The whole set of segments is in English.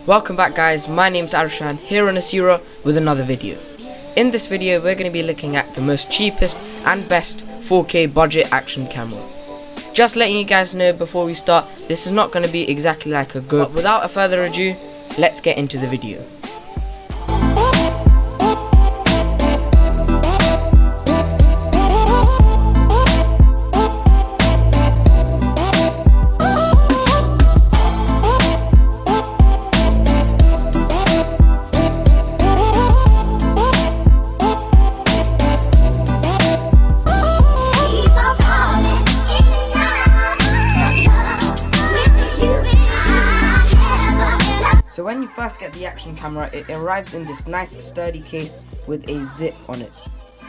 Welcome back guys, my name's Arushan here on Asura with another video. In this video we're going to be looking at the most cheapest and best 4K budget action camera. Just letting you guys know before we start, this is not going to be exactly like a GoPro. But without further ado, let's get into the video. So when you first get the action camera, it arrives in this nice sturdy case with a zip on it.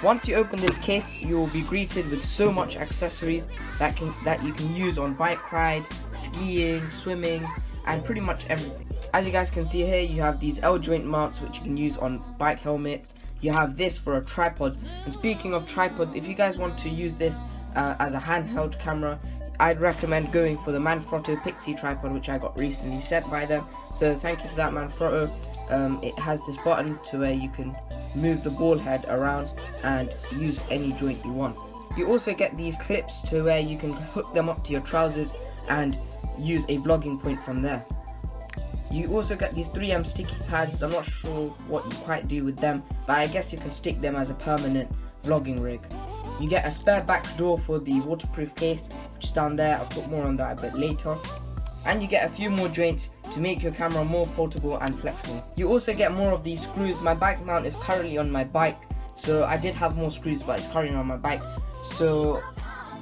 Once you open this case, you will be greeted with so much accessories that you can use on bike rides, skiing, swimming, and pretty much everything. As you guys can see here, you have these L-joint mounts which you can use on bike helmets. You have this for a tripod. And speaking of tripods, if you guys want to use this as a handheld camera, I'd recommend going for the Manfrotto Pixie tripod, which I got recently sent by them. So thank you for that, Manfrotto. It has this button to where you can move the ball head around and use any joint you want. You also get these clips to where you can hook them up to your trousers and use a vlogging point from there. You also get these 3M sticky pads. I'm not sure what you quite do with them, but I guess you can stick them as a permanent vlogging rig. You get a spare back door for the waterproof case, which is down there. I'll put more on that a bit later. And you get a few more joints to make your camera more portable and flexible. You also get more of these screws. My bike mount is currently on my bike, so I did have more screws, but it's currently on my bike, so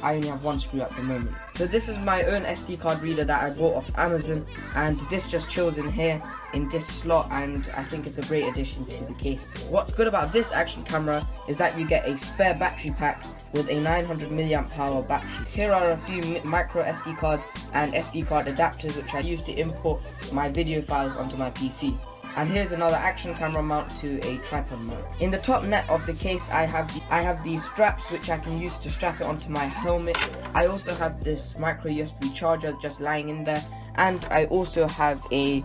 I only have one screw at the moment. So this is my own SD card reader that I bought off Amazon, and this just chills in here in this slot, and I think it's a great addition to the case. What's good about this action camera is that you get a spare battery pack with a 900 mAh battery. Here are a few micro SD cards and SD card adapters which I use to import my video files onto my PC. And here's another action camera mount to a tripod mount. In the top net of the case, I have these straps which I can use to strap it onto my helmet. I also have this micro USB charger just lying in there, and I also have a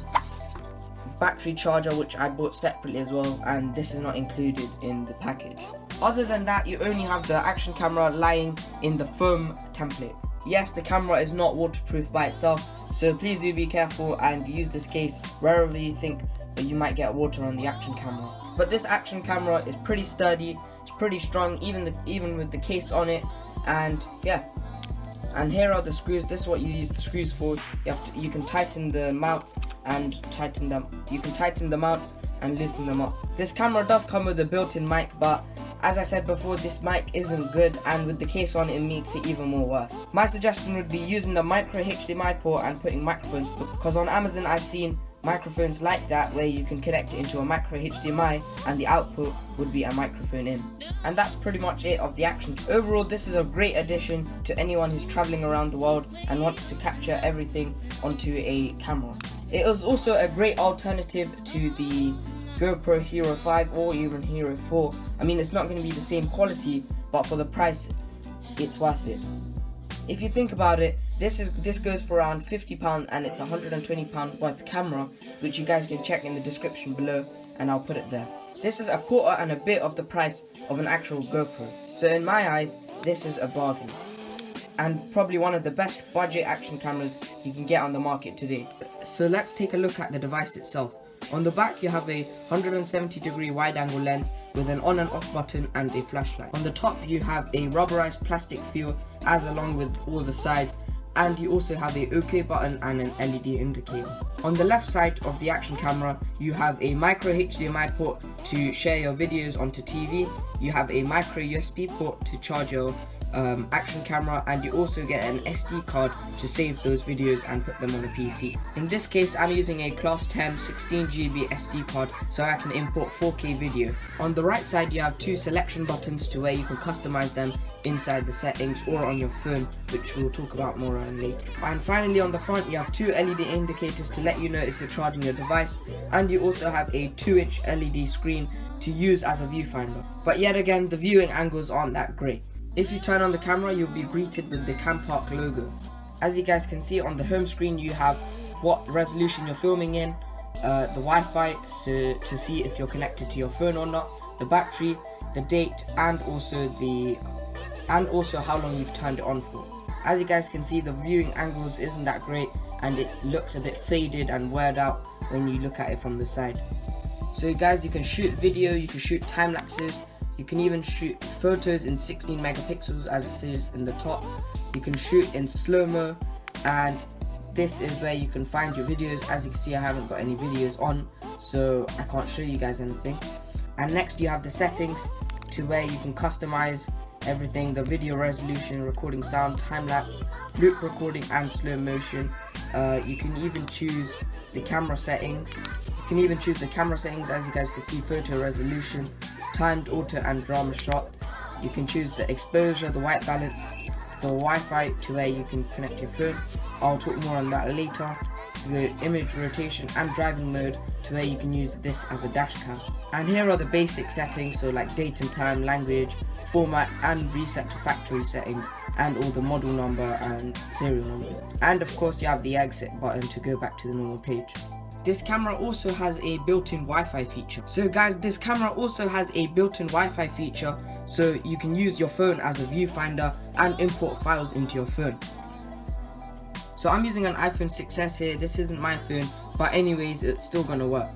battery charger which I bought separately as well, and this is not included in the package. Other than that, you only have the action camera lying in the foam template. Yes, the camera is not waterproof by itself, so please do be careful and use this case wherever you think that you might get water on the action camera. But this action camera is pretty sturdy, it's pretty strong, even with the case on it, and yeah. And here are the screws. This is what you use the screws for. You can tighten the mounts and tighten them. You can tighten the mounts and loosen them up. This camera does come with a built-in mic, but as I said before, this mic isn't good, and with the case on it makes it even more worse. My suggestion would be using the micro HDMI port and putting microphones, because on Amazon I've seen microphones like that where you can connect it into a micro HDMI and the output would be a microphone in. And that's pretty much it of the action. Overall, this is a great addition to anyone who's traveling around the world and wants to capture everything onto a camera. It is also a great alternative to the GoPro Hero 5 or even Hero 4. I mean, it's not going to be the same quality, but for the price, it's worth it. If you think about it, this goes for around £50 and it's £120 worth camera, which you guys can check in the description below, and I'll put it there. This is a quarter and a bit of the price of an actual GoPro. So in my eyes, this is a bargain, and probably one of the best budget action cameras you can get on the market today. So let's take a look at the device itself. On the back you have a 170-degree wide-angle lens with an on and off button and a flashlight. On the top you have a rubberized plastic feel along with all the sides, and you also have a OK button and an LED indicator. On the left side of the action camera you have a micro HDMI port to share your videos onto TV. You have a micro USB port to charge your action camera, and you also get an SD card to save those videos and put them on a PC. In this case I'm using a class 10 16GB SD card so I can import 4K video. On the right side you have two selection buttons to where you can customize them inside the settings or on your phone, which we'll talk about more on later. And finally on the front you have two LED indicators to let you know if you're charging your device, and you also have a 2-inch LED screen to use as a viewfinder. But yet again, the viewing angles aren't that great. If you turn on the camera, you'll be greeted with the Campark logo. As you guys can see on the home screen, you have what resolution you're filming in, the Wi-Fi, so to see if you're connected to your phone or not, the battery, the date, and also how long you've turned it on for. As you guys can see, the viewing angles isn't that great, and it looks a bit faded and weared out when you look at it from the side. So guys, you can shoot video, you can shoot time lapses, you can even shoot photos in 16 megapixels as it says in the top. You can shoot in slow-mo, and this is where you can find your videos. As you can see, I haven't got any videos on, so I can't show you guys anything. And next you have the settings, to where you can customize everything: the video resolution, recording sound, time-lapse, loop recording, and slow motion. You can even choose the camera settings. As you guys can see: photo resolution, timed auto and drama shot. You can choose the exposure, the white balance, the Wi-Fi, to where you can connect your phone. I'll talk more on that later. The image rotation and driving mode, to where you can use this as a dash cam. And here are the basic settings, so like date and time, language, format, and reset to factory settings, and all the model number and serial numbers. And of course you have the exit button to go back to the normal page. This camera also has a built-in Wi-Fi feature. So guys, this camera also has a built-in Wi-Fi feature, so you can use your phone as a viewfinder and import files into your phone. So I'm using an iPhone 6s here. This isn't my phone, but anyways, it's still gonna work,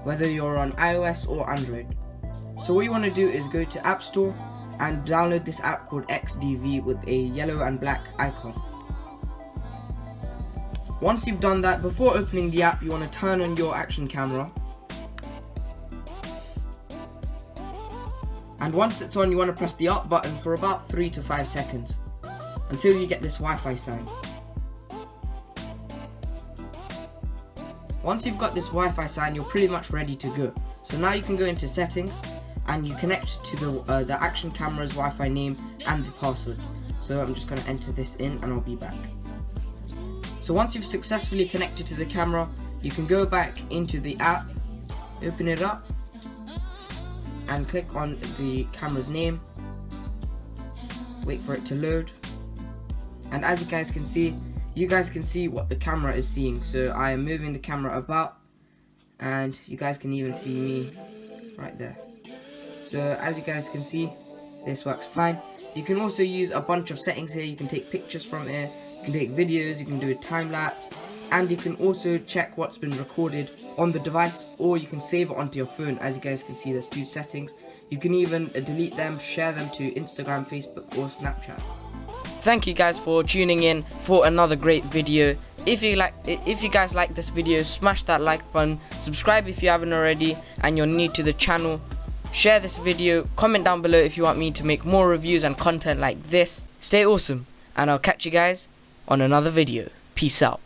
whether you're on iOS or Android. So what you want to do is go to App Store and download this app called XDV with a yellow and black icon. Once you've done that, before opening the app, you want to turn on your action camera. And once it's on, you want to press the up button for about 3 to 5 seconds until you get this Wi-Fi sign. Once you've got this Wi-Fi sign, you're pretty much ready to go. So now you can go into settings and you connect to the action camera's Wi-Fi name and the password. So I'm just going to enter this in and I'll be back. So once you've successfully connected to the camera, you can go back into the app, open it up, and click on the camera's name. Wait for it to load. And as you guys can see what the camera is seeing. So I am moving the camera about, and you guys can even see me right there. So as you guys can see, this works fine. You can also use a bunch of settings here. You can take pictures from here, you can take videos, you can do a time lapse, and you can also check what's been recorded on the device, or you can save it onto your phone. As you guys can see, there's 2 settings. You can even delete them, share them to Instagram, Facebook, or Snapchat. Thank you guys for tuning in for another great video. If you guys like this video, smash that like button, subscribe if you haven't already and you're new to the channel. Share this video, comment down below if you want me to make more reviews and content like this. Stay awesome, and I'll catch you guys on another video. Peace out.